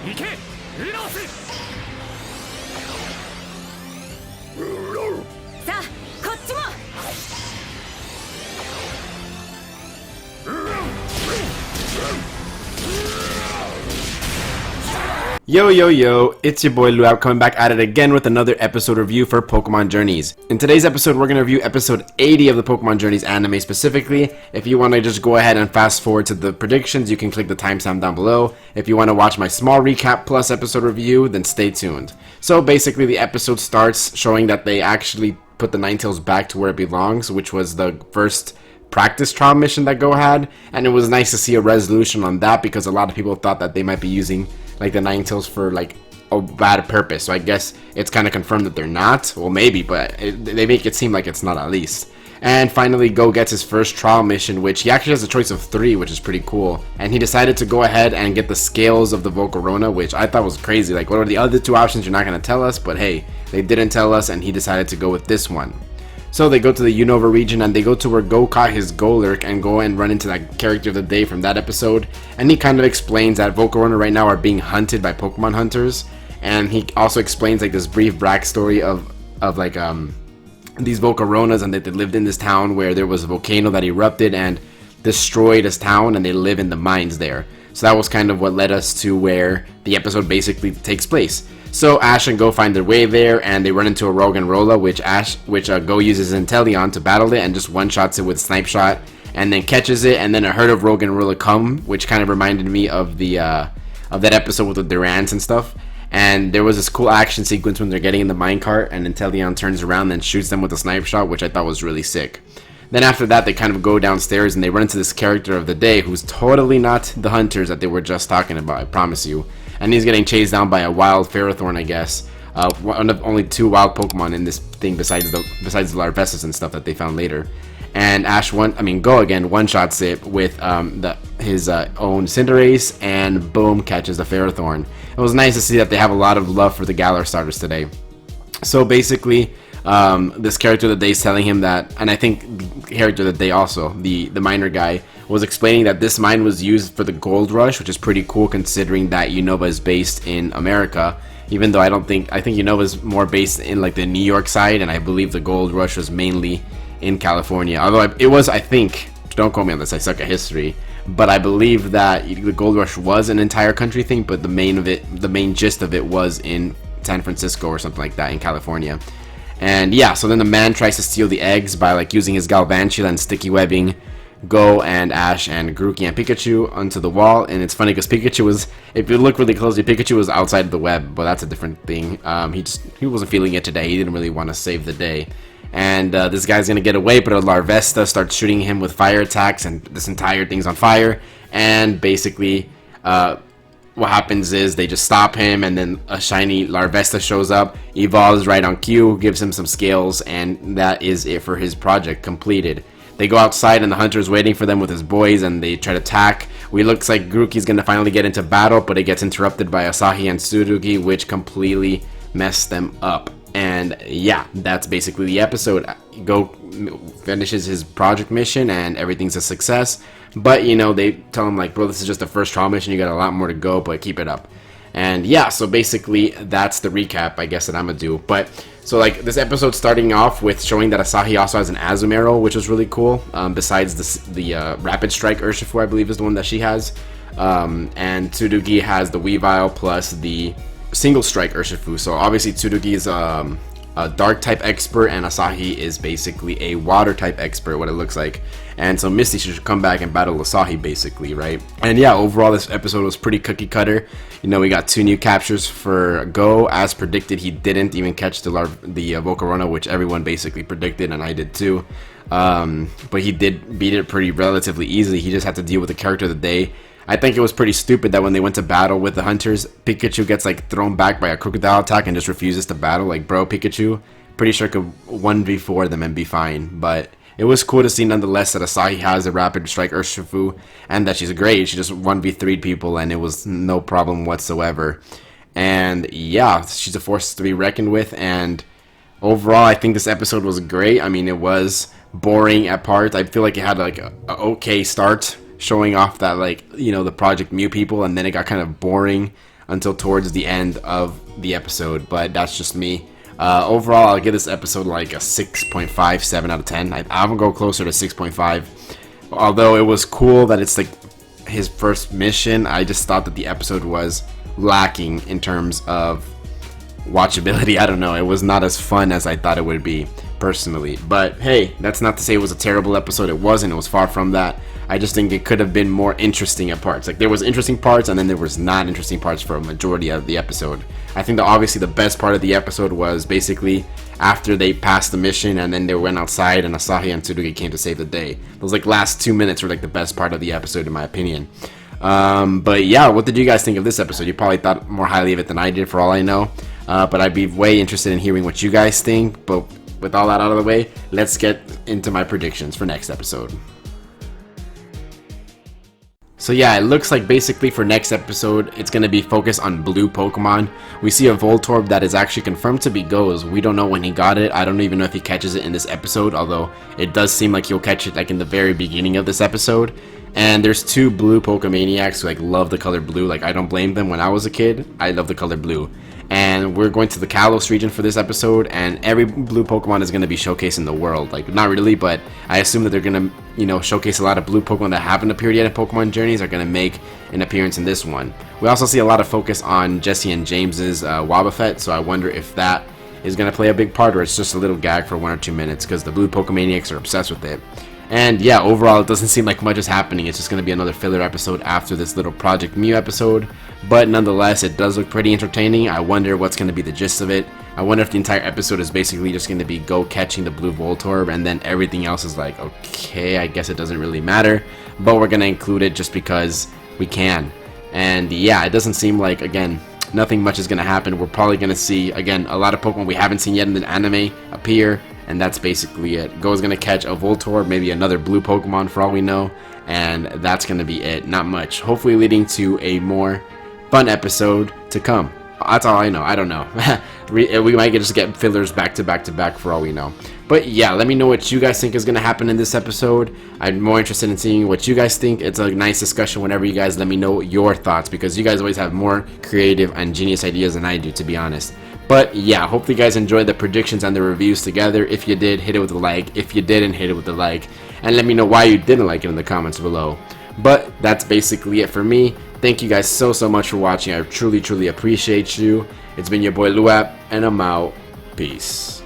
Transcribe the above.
さあこっちも Yo yo yo, it's your boy Luap coming back at it again with another episode review for Pokemon Journeys. In today's episode, we're going to review episode 80 of the Pokemon Journeys anime specifically. If you want to just go ahead and fast forward to the predictions, you can click the timestamp down below. If you want to watch my small recap plus episode review, then stay tuned. So basically the episode starts showing that they actually put the Ninetales back to where it belongs, which was the first practice trial mission that Go had, and it was nice to see a resolution on that because a lot of people thought that they might be using like the Ninetales for like a bad purpose. So I guess it's kind of confirmed that they're not. Well, maybe, but they make it seem like it's not at least. And finally, Go gets his first trial mission, which he actually has a choice of 3, which is pretty cool. And he decided to go ahead and get the scales of the VOLCARONA, which I thought was crazy. Like, what are the other 2 options? You're not going to tell us, but hey, they didn't tell us, and he decided to go with this one. So they go to the Unova region and they go to where Go caught his Golurk and go and run into that character of the day from that episode. And he kind of explains that Volcarona right now are being hunted by Pokemon hunters. And he also explains like this brief backstory of like these Volcaronas, and that they lived in this town where there was a volcano that erupted and destroyed his town, and they live in the mines there. So that was kind of what led us to where the episode basically takes place. So Ash and Go find their way there, and they run into a Roggenrola, which Go uses Inteleon to battle it and just one-shots it with Snipe Shot, and then catches it, and then a herd of Roggenrola come, which kind of reminded me of the of that episode with the Durants and stuff. And there was this cool action sequence when they're getting in the minecart, and Inteleon turns around and shoots them with a Snipe Shot, which I thought was really sick. Then after that, they kind of go downstairs and they run into this character of the day who's totally not the hunters that they were just talking about, I promise you. And he's getting chased down by a wild Ferrothorn, I guess. One of only 2 wild Pokemon in this thing besides the Larvestus and stuff that they found later. And Go again one-shots it with his own Cinderace, and boom, catches the Ferrothorn. It was nice to see that they have a lot of love for the Galar starters today. So basically, this character that they's telling him that, and I think the character that they also, the miner guy, was explaining that this mine was used for the gold rush, which is pretty cool considering that Unova is based in America. Even though I think Unova is more based in like the New York side, and I believe the gold rush was mainly in California. Although it was, I think, don't quote me on this, I suck at history, but I believe that the gold rush was an entire country thing, but the main gist of it was in San Francisco or something like that in California. And yeah, so then the man tries to steal the eggs by like using his Galvantula and sticky webbing Go and Ash and Grookey and Pikachu onto the wall. And it's funny because Pikachu was, if you look really closely, Pikachu was outside of the web, but that's a different thing. He wasn't feeling it today. He didn't really want to save the day. And this guy's gonna get away, but a Larvesta starts shooting him with fire attacks, and this entire thing's on fire. And basically, what happens is they just stop him, and then a shiny Larvesta shows up, evolves right on cue, gives him some scales, and that is it for his project completed. They go outside and the hunter's waiting for them with his boys, and they try to attack. Looks like Grookey's gonna finally get into battle, but it gets interrupted by Asahi and Tsurugi, which completely messed them up. And yeah, that's basically the episode. Go finishes his project mission and everything's a success. But you know, they tell him like, bro, this is just the first trial mission, you got a lot more to go, but keep it up. And yeah, so basically that's the recap, I guess, that I'm gonna do. But so like this episode starting off with showing that Asahi also has an Azumarill, which was really cool. Besides the Rapid Strike Urshifu, I believe is the one that she has. And Tsurugi has the Weavile plus the Single Strike Urshifu. So obviously Tsurugi is a dark type expert, and Asahi is basically a water type expert, what it looks like. And so Misty should come back and battle Asahi basically, right? And yeah, overall this episode was pretty cookie cutter. You know, we got 2 new captures for Go. As predicted, he didn't even catch the Volcarona, which everyone basically predicted, and I did too. But he did beat it pretty relatively easily. He just had to deal with the character of the day. I think it was pretty stupid that when they went to battle with the hunters, Pikachu gets like thrown back by a crocodile attack and just refuses to battle. Like, bro, Pikachu pretty sure could 1v4 them and be fine. But it was cool to see nonetheless that Asahi has a Rapid Strike Urshifu and that she's great. She just 1v3'd people and it was no problem whatsoever. And yeah, she's a force to be reckoned with. And overall, I think this episode was great. I mean, it was boring at parts. I feel like it had like a okay start, showing off that, like, you know, the Project MEW people, and then it got kind of boring until towards the end of the episode, but that's just me. Overall, I'll give this episode like a 6.57 out of 10. I'm gonna go closer to 6.5. Although it was cool that it's like his first mission, I just thought that the episode was lacking in terms of watchability. I don't know, it was not as fun as I thought it would be personally, but hey, that's not to say it was a terrible episode. It wasn't. It was far from that. I just think it could have been more interesting at parts. Like, there was interesting parts and then there was not interesting parts for a majority of the episode. I think that obviously the best part of the episode was basically after they passed the mission and then they went outside and Asahi and Tsurugi came to save the day. Those like last 2 minutes were like the best part of the episode in my opinion. But yeah, what did you guys think of this episode? You probably thought more highly of it than I did, for all I know. But I'd be way interested in hearing what you guys think. But with all that out of the way, let's get into my predictions for next episode. So yeah, it looks like basically for next episode, it's going to be focused on blue Pokemon. We see a Voltorb that is actually confirmed to be Go's. We don't know when he got it. I don't even know if he catches it in this episode, although it does seem like he'll catch it like in the very beginning of this episode. And there's 2 blue Pokemaniacs who like love the color blue. Like, I don't blame them. When I was a kid, I loved the color blue. And we're going to the Kalos region for this episode, and every blue Pokemon is going to be showcased in the world. Like, not really, but I assume that they're going to, you know, showcase a lot of blue Pokemon that haven't appeared yet in Pokemon Journeys are going to make an appearance in this one. We also see a lot of focus on Jesse and James's Wobbuffet, so I wonder if that is going to play a big part, or it's just a little gag for 1 or 2 minutes, because the blue Pokemaniacs are obsessed with it. And yeah, overall, it doesn't seem like much is happening. It's just going to be another filler episode after this little Project MEW episode. But nonetheless, it does look pretty entertaining. I wonder what's going to be the gist of it. I wonder if the entire episode is basically just going to be Go catching the blue Voltorb, and then everything else is like, okay, I guess it doesn't really matter. But we're going to include it just because we can. And yeah, it doesn't seem like, again, nothing much is going to happen. We're probably going to see, again, a lot of Pokemon we haven't seen yet in the anime appear. And that's basically it. Go's gonna catch a Voltorb, maybe another blue Pokemon for all we know, and that's gonna be it. Not much. Hopefully leading to a more fun episode to come. That's all I know. I don't know. We might just get fillers back to back to back for all we know. But yeah, let me know what you guys think is gonna happen in this episode. I'm more interested in seeing what you guys think. It's a nice discussion whenever you guys let me know your thoughts, because you guys always have more creative and genius ideas than I do, to be honest. But yeah, hopefully you guys enjoyed the predictions and the reviews together. If you did, hit it with a like. If you didn't, hit it with a like. And let me know why you didn't like it in the comments below. But that's basically it for me. Thank you guys so much for watching. I truly appreciate you. It's been your boy Luap, and I'm out. Peace.